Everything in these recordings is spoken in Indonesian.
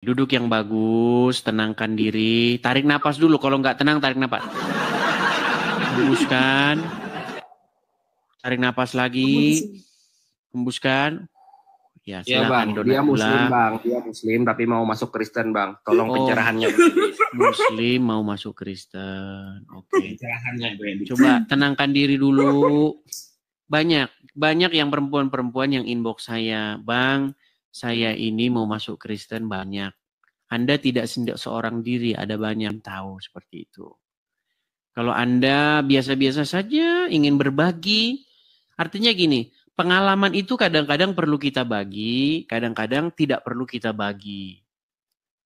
Duduk yang bagus, tenangkan diri. Tarik napas dulu. Kalau nggak tenang, tarik napas. Hembuskan. Tarik napas lagi. Hembuskan. Ya, Ya bang, silakan dia Donat muslim Gula. bang, dia muslim tapi mau masuk Kristen bang. Tolong Oh, pencerahannya. Muslim mau masuk Kristen. Oke. Pencerahannya gue. Coba tenangkan diri dulu. Banyak yang perempuan-perempuan yang inbox saya. Bang, saya ini mau masuk Kristen banyak. Anda tidak seorang diri, ada banyak yang tahu seperti itu. Kalau Anda biasa-biasa saja ingin berbagi, artinya gini, pengalaman itu kadang-kadang perlu kita bagi, kadang-kadang tidak perlu kita bagi.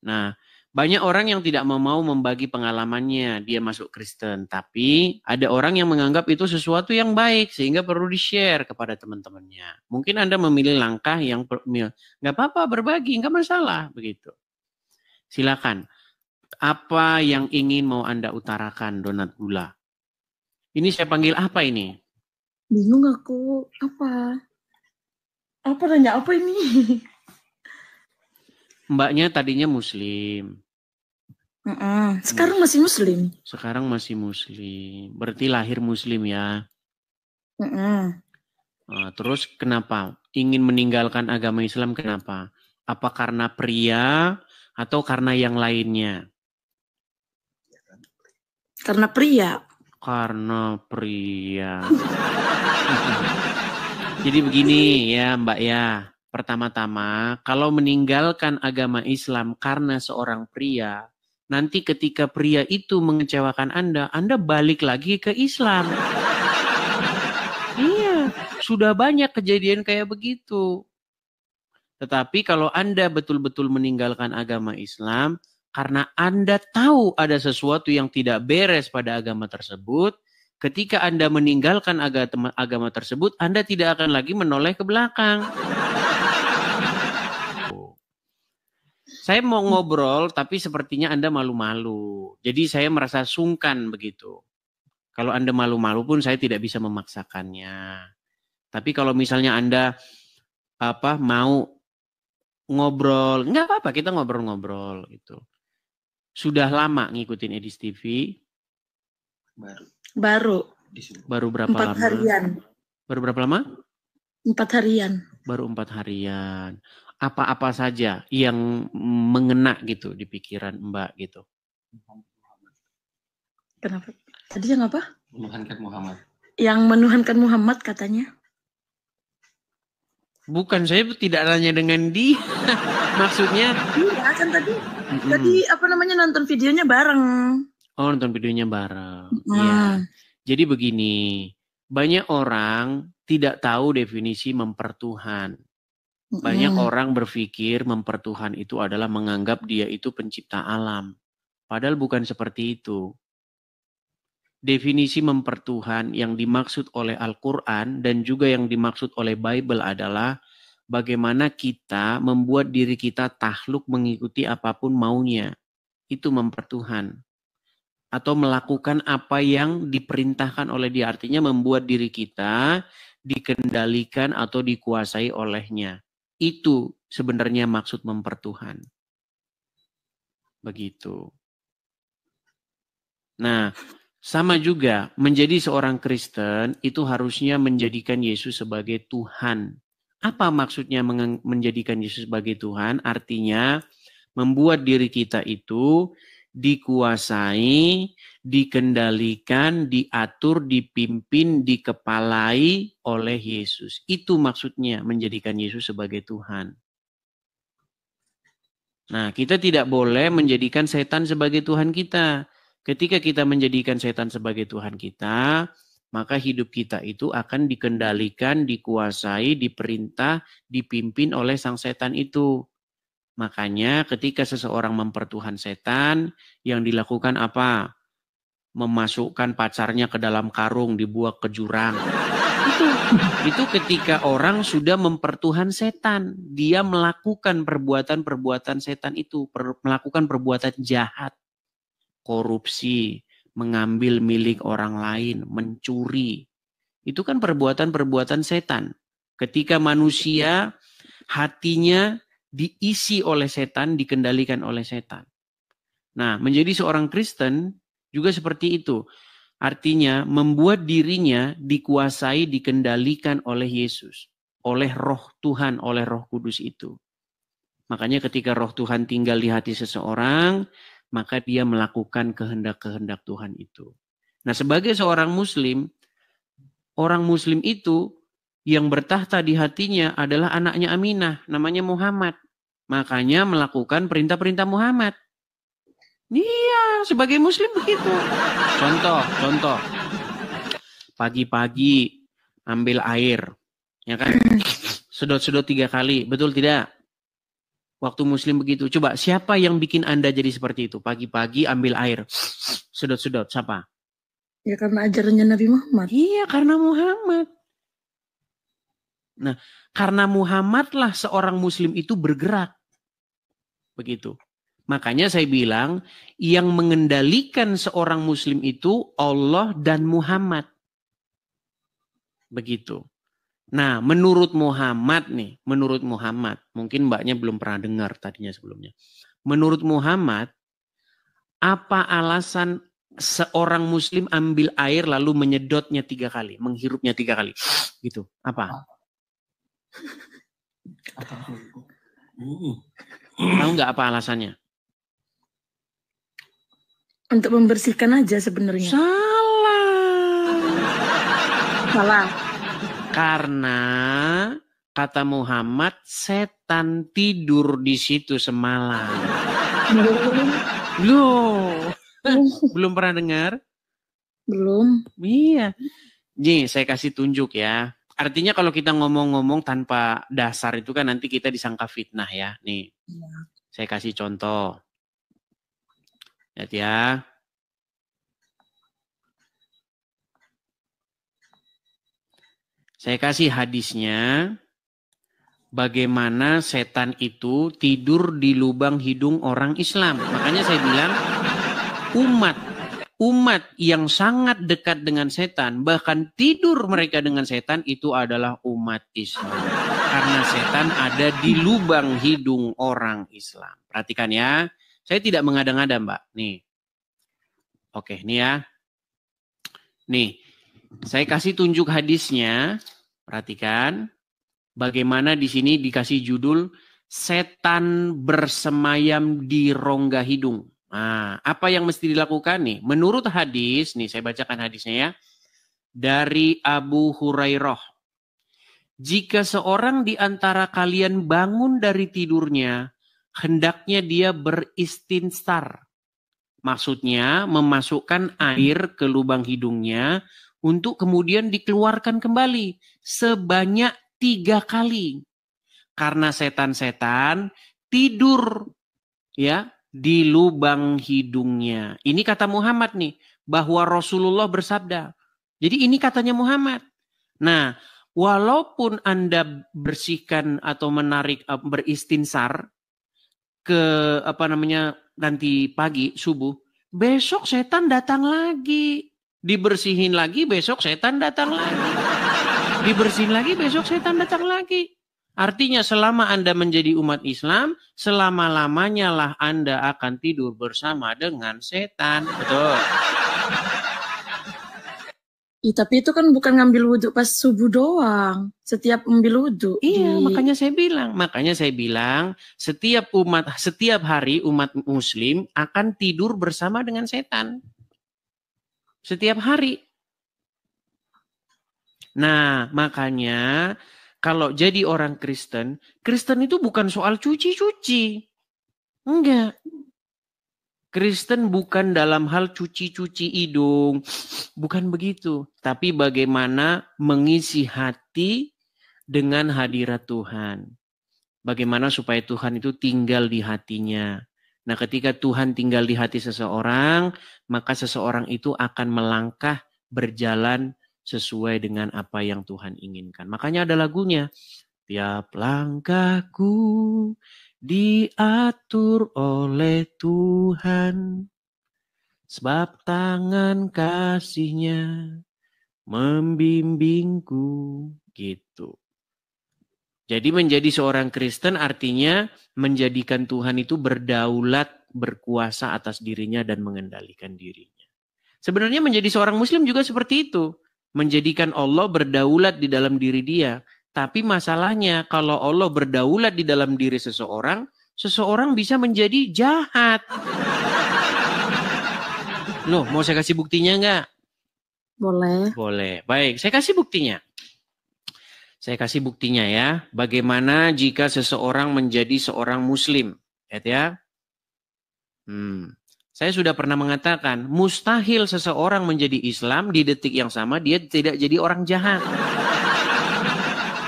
Nah, banyak orang yang tidak mau membagi pengalamannya, dia masuk Kristen. Tapi ada orang yang menganggap itu sesuatu yang baik, sehingga perlu di-share kepada teman-temannya. Mungkin Anda memilih langkah yang, nggak apa-apa berbagi, nggak masalah, begitu. Silakan. Apa yang ingin mau Anda utarakan, Donat Gula? Ini saya panggil apa ini? Bingung aku. Apa? Apa nanya apa ini? Mbaknya tadinya Muslim. Sekarang masih Muslim. Sekarang masih Muslim. Berarti lahir Muslim ya. Nah, terus kenapa? Ingin meninggalkan agama Islam kenapa? Apa karena pria atau karena yang lainnya? Karena pria. Karena pria. Jadi begini ya Mbak ya. Pertama-tama, kalau meninggalkan agama Islam karena seorang pria, nanti ketika pria itu mengecewakan Anda balik lagi ke Islam. Iya, sudah banyak kejadian kayak begitu. Tetapi kalau Anda betul-betul meninggalkan agama Islam, karena Anda tahu ada sesuatu yang tidak beres pada agama tersebut, ketika Anda meninggalkan agama tersebut, Anda tidak akan lagi menoleh ke belakang. Saya mau ngobrol, tapi sepertinya Anda malu-malu. Jadi saya merasa sungkan begitu. Kalau Anda malu-malu pun saya tidak bisa memaksakannya. Tapi kalau misalnya Anda mau ngobrol, nggak apa-apa, kita ngobrol-ngobrol gitu. Sudah lama ngikutin Edis TV? Baru. Baru berapa 4 lama? harian. Baru berapa lama? 4 harian. Baru 4 harian. Apa-apa saja yang mengena gitu di pikiran Mbak gitu? Kenapa? Tadi yang apa? Menuhankan Muhammad. Yang menuhankan Muhammad katanya. Bukan, saya tidak nanya dengan dia. Maksudnya? Iya kan tadi. Tadi nonton videonya bareng. Oh, nonton videonya bareng. Iya. Jadi begini, banyak orang tidak tahu definisi mempertuhan. Banyak orang berpikir mempertuhan itu adalah menganggap dia itu pencipta alam. Padahal bukan seperti itu. Definisi mempertuhan yang dimaksud oleh Al-Quran dan juga yang dimaksud oleh Bible adalah bagaimana kita membuat diri kita takluk mengikuti apapun maunya. Itu mempertuhan. Atau melakukan apa yang diperintahkan oleh dia. Artinya membuat diri kita dikendalikan atau dikuasai olehnya. Itu sebenarnya maksud mempertuhan. Begitu. Nah, sama juga menjadi seorang Kristen itu harusnya menjadikan Yesus sebagai Tuhan. Apa maksudnya menjadikan Yesus sebagai Tuhan? Artinya membuat diri kita itu dikuasai, dikendalikan, diatur, dipimpin, dikepalai oleh Yesus. Itu maksudnya menjadikan Yesus sebagai Tuhan. Nah, kita tidak boleh menjadikan setan sebagai Tuhan kita. Ketika kita menjadikan setan sebagai Tuhan kita, maka hidup kita itu akan dikendalikan, dikuasai, diperintah, dipimpin oleh sang setan itu. Makanya ketika seseorang mempertuhan setan, yang dilakukan apa? Memasukkan pacarnya ke dalam karung, dibuang ke jurang. Itu ketika orang sudah mempertuhan setan. Dia melakukan perbuatan-perbuatan setan itu. Melakukan perbuatan jahat. Korupsi, mengambil milik orang lain, mencuri. Itu kan perbuatan-perbuatan setan. Ketika manusia hatinya diisi oleh setan, dikendalikan oleh setan. Nah, menjadi seorang Kristen juga seperti itu. Artinya membuat dirinya dikuasai, dikendalikan oleh Yesus. Oleh roh Tuhan, oleh roh kudus itu. Makanya ketika roh Tuhan tinggal di hati seseorang, maka dia melakukan kehendak-kehendak Tuhan itu. Nah, sebagai seorang muslim, orang muslim itu yang bertahta di hatinya adalah anaknya Aminah, namanya Muhammad. Makanya melakukan perintah-perintah Muhammad. Iya, sebagai muslim begitu. Contoh. Pagi-pagi ambil air, ya kan? Sedot-sedot 3 kali, betul tidak? Waktu muslim begitu. Coba, siapa yang bikin Anda jadi seperti itu? Pagi-pagi ambil air, sedot-sedot, siapa? Ya karena ajarannya Nabi Muhammad. Iya, karena Muhammad. Nah, karena Muhammadlah seorang muslim itu bergerak. Begitu. Makanya saya bilang, yang mengendalikan seorang muslim itu Allah dan Muhammad. Begitu. Nah, menurut Muhammad, mungkin mbaknya belum pernah dengar tadinya sebelumnya. Menurut Muhammad, apa alasan seorang muslim ambil air lalu menyedotnya 3 kali, menghirupnya 3 kali? Gitu. Apa? Tahu nggak apa alasannya? Untuk membersihkan aja sebenarnya. Salah. Karena kata Muhammad, setan tidur di situ semalam. Loh, belum pernah dengar? Belum. Iya. Nih, saya kasih tunjuk ya. Artinya kalau kita ngomong-ngomong tanpa dasar itu kan nanti kita disangka fitnah ya. Nih, saya kasih contoh. Lihat ya. Saya kasih hadisnya. Bagaimana setan itu tidur di lubang hidung orang Islam. Makanya saya bilang umat yang sangat dekat dengan setan, bahkan tidur mereka dengan setan itu adalah umat Islam. Karena setan ada di lubang hidung orang Islam. Perhatikan ya. Saya tidak mengada-ngada, Mbak. Nih. Oke, nih ya. Nih. Saya kasih tunjuk hadisnya. Perhatikan. Bagaimana di sini dikasih judul setan bersemayam di rongga hidung. Nah, apa yang mesti dilakukan nih? Menurut hadis, nih saya bacakan hadisnya ya. Dari Abu Hurairah. Jika seorang di antara kalian bangun dari tidurnya, hendaknya dia beristinsar. Maksudnya memasukkan air ke lubang hidungnya untuk kemudian dikeluarkan kembali sebanyak 3 kali. Karena setan-setan tidur ya di lubang hidungnya. Ini kata Muhammad nih, bahwa Rasulullah bersabda. Jadi ini katanya Muhammad. Nah, walaupun Anda bersihkan atau menarik beristinsar ke nanti pagi subuh, besok setan datang lagi. Dibersihin lagi, besok setan datang lagi. Dibersihin lagi, besok setan datang lagi. Artinya selama Anda menjadi umat Islam, selama-lamanya lah Anda akan tidur bersama dengan setan. Betul. Tapi itu kan bukan ngambil wudhu pas subuh doang. Setiap ambil wudhu. Iya, makanya saya bilang setiap hari umat muslim akan tidur bersama dengan setan. Setiap hari. Nah, makanya kalau jadi orang Kristen itu bukan soal cuci-cuci. Enggak. Kristen bukan dalam hal cuci-cuci hidung. Bukan begitu. Tapi bagaimana mengisi hati dengan hadirat Tuhan. Bagaimana supaya Tuhan itu tinggal di hatinya. Nah, ketika Tuhan tinggal di hati seseorang, maka seseorang itu akan melangkah berjalan sesuai dengan apa yang Tuhan inginkan. Makanya ada lagunya. Tiap langkahku diatur oleh Tuhan. Sebab tangan kasih-Nya membimbingku. Gitu. Jadi menjadi seorang Kristen artinya menjadikan Tuhan itu berdaulat, berkuasa atas dirinya dan mengendalikan dirinya. Sebenarnya menjadi seorang Muslim juga seperti itu. Menjadikan Allah berdaulat di dalam diri dia. Tapi masalahnya kalau Allah berdaulat di dalam diri seseorang, seseorang bisa menjadi jahat. Loh, mau saya kasih buktinya enggak? Boleh. Boleh. Baik, saya kasih buktinya. Saya kasih buktinya ya. Bagaimana jika seseorang menjadi seorang Muslim. Lihat ya. Saya sudah pernah mengatakan, mustahil seseorang menjadi Islam di detik yang sama dia tidak jadi orang jahat.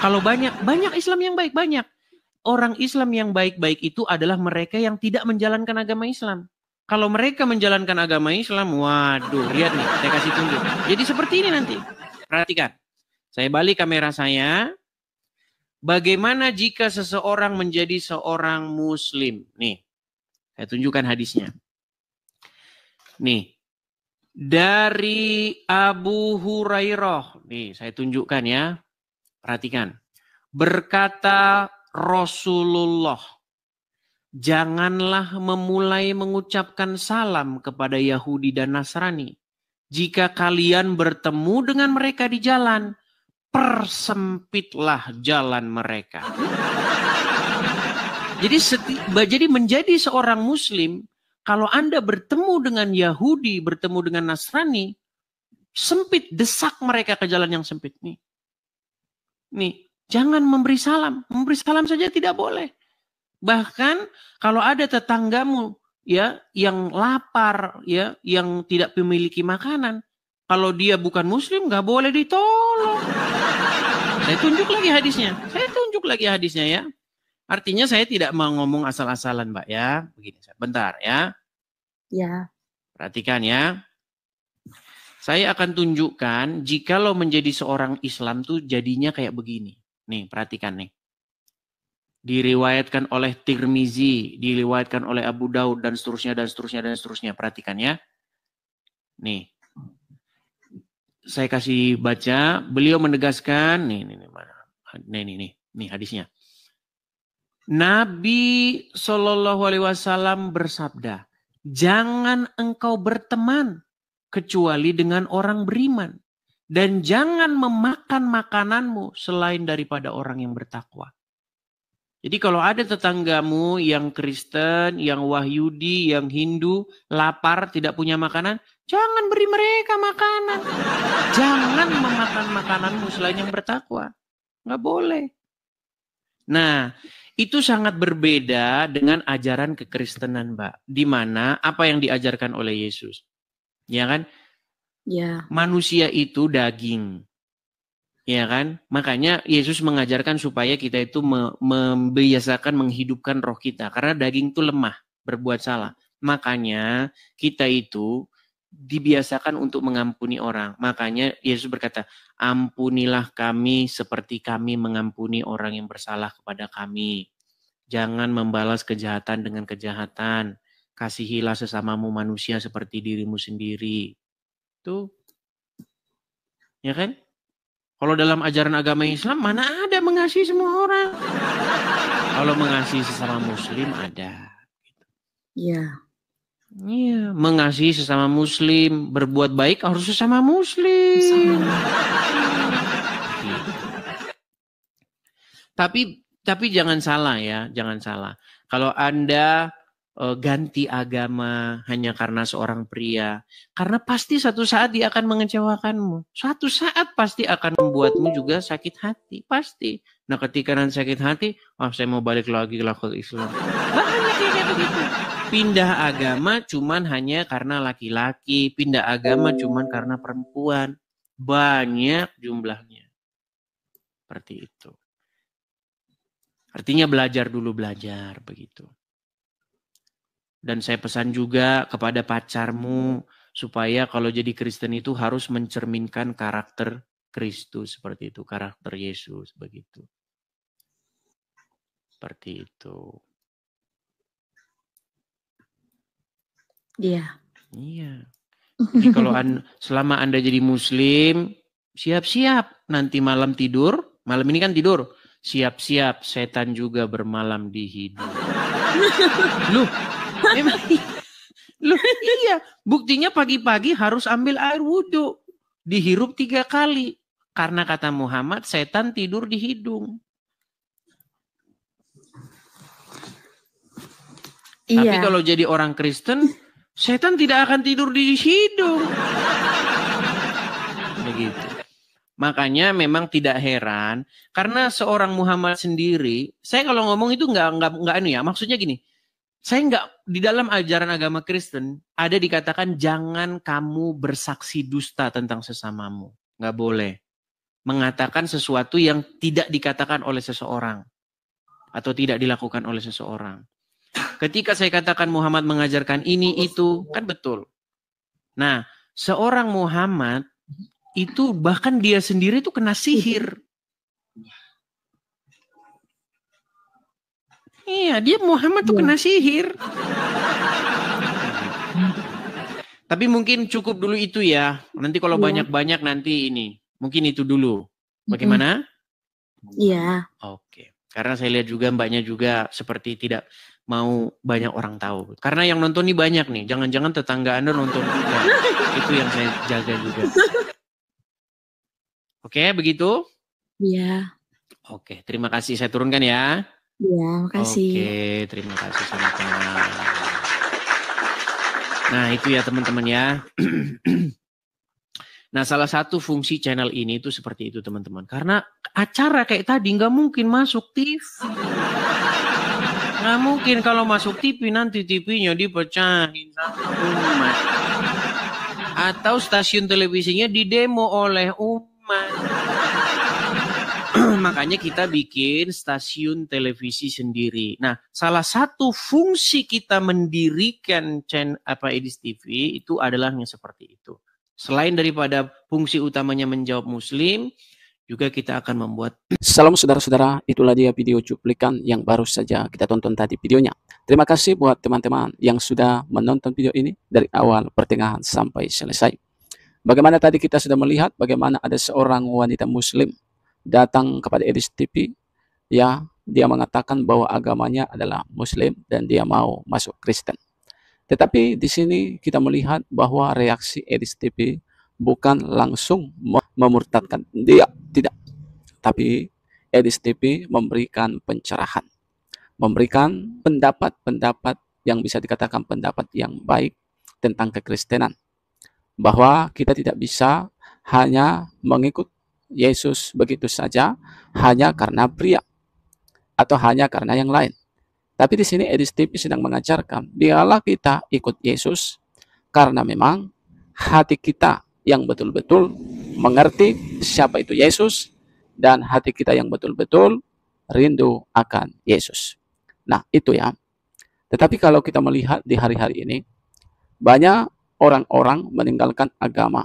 Kalau banyak Islam yang baik, banyak. Orang Islam yang baik-baik itu adalah mereka yang tidak menjalankan agama Islam. Kalau mereka menjalankan agama Islam, waduh, lihat nih, saya kasih tunjuk. Jadi seperti ini nanti. Perhatikan. Saya balik kamera saya. Bagaimana jika seseorang menjadi seorang Muslim? Nih, saya tunjukkan hadisnya. Nih, dari Abu Hurairah. Nih, saya tunjukkan ya. Perhatikan. Berkata Rasulullah, janganlah memulai mengucapkan salam kepada Yahudi dan Nasrani. Jika kalian bertemu dengan mereka di jalan, persempitlah jalan mereka. Jadi menjadi seorang Muslim, kalau Anda bertemu dengan Yahudi, bertemu dengan Nasrani, sempit, desak mereka ke jalan yang sempit. Nih, jangan memberi salam. Memberi salam saja tidak boleh. Bahkan kalau ada tetanggamu ya yang lapar ya, yang tidak memiliki makanan, kalau dia bukan Muslim nggak boleh ditolong. Saya tunjuk lagi hadisnya ya. Artinya saya tidak mau ngomong asal-asalan, Mbak ya. Begini, bentar ya. Ya. Perhatikan ya. Saya akan tunjukkan jikalau menjadi seorang Islam tuh jadinya kayak begini. Nih, perhatikan nih. Diriwayatkan oleh Tirmizi, diriwayatkan oleh Abu Daud dan seterusnya dan seterusnya dan seterusnya. Perhatikan ya. Nih. Saya kasih baca, beliau menegaskan, nih hadisnya. Nabi SAW bersabda, jangan engkau berteman kecuali dengan orang beriman. Dan jangan memakan makananmu selain daripada orang yang bertakwa. Jadi kalau ada tetanggamu yang Kristen, yang Wahyudi, yang Hindu, lapar, tidak punya makanan, jangan beri mereka makanan. Jangan memakan makananmu selain yang bertakwa. Nggak boleh. Nah, itu sangat berbeda dengan ajaran kekristenan, Mbak. Di mana apa yang diajarkan oleh Yesus? Ya kan? Ya. Manusia itu daging. Ya kan? Makanya Yesus mengajarkan supaya kita itu membiasakan menghidupkan roh kita. Karena daging itu lemah, berbuat salah. Makanya kita itu dibiasakan untuk mengampuni orang. Makanya Yesus berkata, ampunilah kami seperti kami mengampuni orang yang bersalah kepada kami. Jangan membalas kejahatan dengan kejahatan. Kasihilah sesamamu manusia seperti dirimu sendiri. Tuh. Ya kan? Kalau dalam ajaran agama Islam, mana ada mengasihi semua orang. Kalau mengasihi sesama Muslim ada. Iya. Iya, mengasihi sesama Muslim, berbuat baik harus sesama Muslim. Tapi jangan salah ya, jangan salah. Kalau Anda ganti agama hanya karena seorang pria, karena pasti satu saat dia akan mengecewakanmu. Suatu saat pasti akan membuatmu juga sakit hati, pasti. Nah, ketika nanti sakit hati, saya mau balik lagi ke Islam. Banyak kayak begitu. Pindah agama cuman hanya karena laki-laki, pindah agama cuman karena perempuan. Banyak jumlahnya. Seperti itu. Artinya belajar dulu, belajar begitu. Dan saya pesan juga kepada pacarmu supaya kalau jadi Kristen itu harus mencerminkan karakter Kristus seperti itu, karakter Yesus begitu. Seperti itu. Iya. Iya. Jadi kalau selama Anda jadi Muslim, siap-siap nanti malam tidur, malam ini kan tidur. siap-siap setan juga bermalam di hidung. Loh, memang loh, iya. Buktinya pagi-pagi harus ambil air wudhu. Dihirup 3 kali. Karena kata Muhammad, setan tidur di hidung. Iya. Tapi kalau jadi orang Kristen, setan tidak akan tidur di hidung. Begitu. Makanya memang tidak heran. Karena seorang Muhammad sendiri, saya kalau ngomong itu nggak ya. Maksudnya gini. Saya nggak, di dalam ajaran agama Kristen ada dikatakan jangan kamu bersaksi dusta tentang sesamamu. Nggak boleh. Mengatakan sesuatu yang tidak dikatakan oleh seseorang. Atau tidak dilakukan oleh seseorang. Ketika saya katakan Muhammad mengajarkan ini, itu, kan betul. Nah, seorang Muhammad itu bahkan dia sendiri tuh kena sihir. Iya, dia Muhammad tuh kena sihir. Tapi mungkin cukup dulu itu ya. Nanti kalau banyak-banyak nanti ini. Mungkin itu dulu. Bagaimana? Iya. Oke. Karena saya lihat juga mbaknya juga seperti tidak mau banyak orang tahu. Karena yang nonton ini banyak nih. Jangan-jangan tetangga Anda nonton juga. Itu yang saya jaga juga. Oke, begitu? Iya. Oke, terima kasih. Saya turunkan ya. Iya, makasih. Oke, terima kasih sama-sama. Nah, itu ya teman-teman ya. Nah, salah satu fungsi channel ini itu seperti itu teman-teman. Karena acara kayak tadi nggak mungkin masuk TV. Nggak mungkin kalau masuk TV nanti TV-nya dipecahin sama umat. Atau stasiun televisinya didemo oleh umat. Makanya kita bikin stasiun televisi sendiri. Nah, salah satu fungsi kita mendirikan Edis TV itu adalah yang seperti itu. Selain daripada fungsi utamanya menjawab Muslim, juga kita akan membuat. Salam saudara-saudara, itulah dia video cuplikan yang baru saja kita tonton tadi videonya. Terima kasih buat teman-teman yang sudah menonton video ini dari awal, pertengahan, sampai selesai. Bagaimana tadi kita sudah melihat bagaimana ada seorang wanita Muslim datang kepada Edis TV, ya, dia mengatakan bahwa agamanya adalah Muslim dan dia mau masuk Kristen. Tetapi di sini kita melihat bahwa reaksi Edis TV bukan langsung memurtadkan dia, tidak. Tapi Edis TV memberikan pencerahan, memberikan pendapat-pendapat yang bisa dikatakan pendapat yang baik tentang kekristenan, bahwa kita tidak bisa hanya mengikut Yesus begitu saja hanya karena pria atau hanya karena yang lain. Tapi di sini Edis TV sedang mengajarkan, biarlah kita ikut Yesus karena memang hati kita yang betul-betul mengerti siapa itu Yesus dan hati kita yang betul-betul rindu akan Yesus. Nah, itu ya. Tetapi kalau kita melihat di hari-hari ini, banyak orang-orang meninggalkan agama.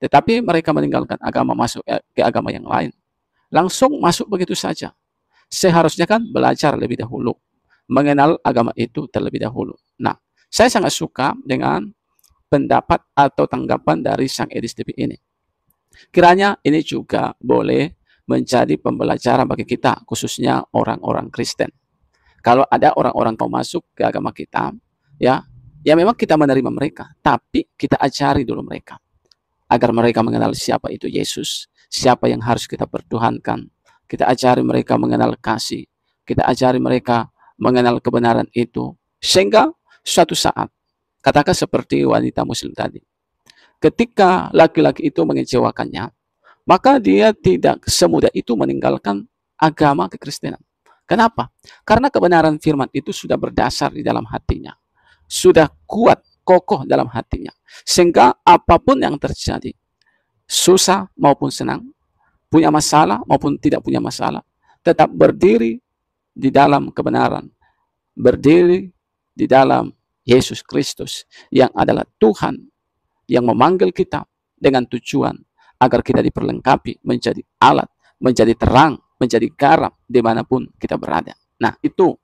Tetapi mereka meninggalkan agama masuk ke agama yang lain. Langsung masuk begitu saja. Seharusnya kan belajar lebih dahulu. Mengenal agama itu terlebih dahulu. Nah, saya sangat suka dengan pendapat atau tanggapan dari sang Edis TV ini. Kiranya ini juga boleh menjadi pembelajaran bagi kita, khususnya orang-orang Kristen. Kalau ada orang-orang mau masuk ke agama kita, ya memang kita menerima mereka, tapi kita ajari dulu mereka. Agar mereka mengenal siapa itu Yesus, siapa yang harus kita pertuhankan. Kita ajari mereka mengenal kasih. Kita ajari mereka mengenal kebenaran itu. Sehingga suatu saat, katakan seperti wanita Muslim tadi. Ketika laki-laki itu mengecewakannya, maka dia tidak semudah itu meninggalkan agama kekristenan. Kenapa? Karena kebenaran firman itu sudah berdasar di dalam hatinya. Sudah kuat, kokoh dalam hatinya. Sehingga apapun yang terjadi, susah maupun senang, punya masalah maupun tidak punya masalah, tetap berdiri di dalam kebenaran, berdiri di dalam Yesus Kristus yang adalah Tuhan yang memanggil kita dengan tujuan agar kita diperlengkapi menjadi alat, menjadi terang, menjadi garam dimanapun kita berada. Nah, itu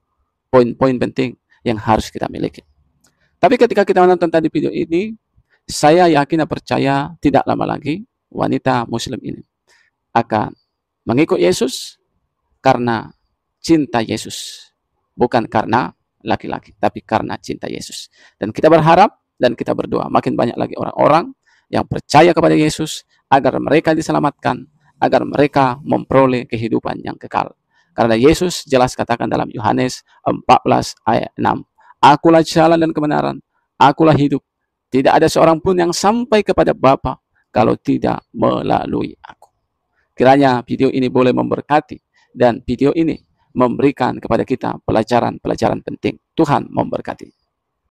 poin-poin penting yang harus kita miliki. Tapi ketika kita menonton tadi video ini, saya yakin dan percaya tidak lama lagi wanita Muslim ini akan mengikut Yesus karena cinta Yesus, bukan karena laki-laki, tapi karena cinta Yesus. Dan kita berharap dan kita berdoa makin banyak lagi orang-orang yang percaya kepada Yesus agar mereka diselamatkan, agar mereka memperoleh kehidupan yang kekal. Karena Yesus jelas katakan dalam Yohanes 14 ayat 6, "Akulah jalan dan kebenaran, akulah hidup. Tidak ada seorang pun yang sampai kepada Bapa kalau tidak melalui aku." Kiranya video ini boleh memberkati dan video ini memberikan kepada kita pelajaran-pelajaran penting. Tuhan memberkati.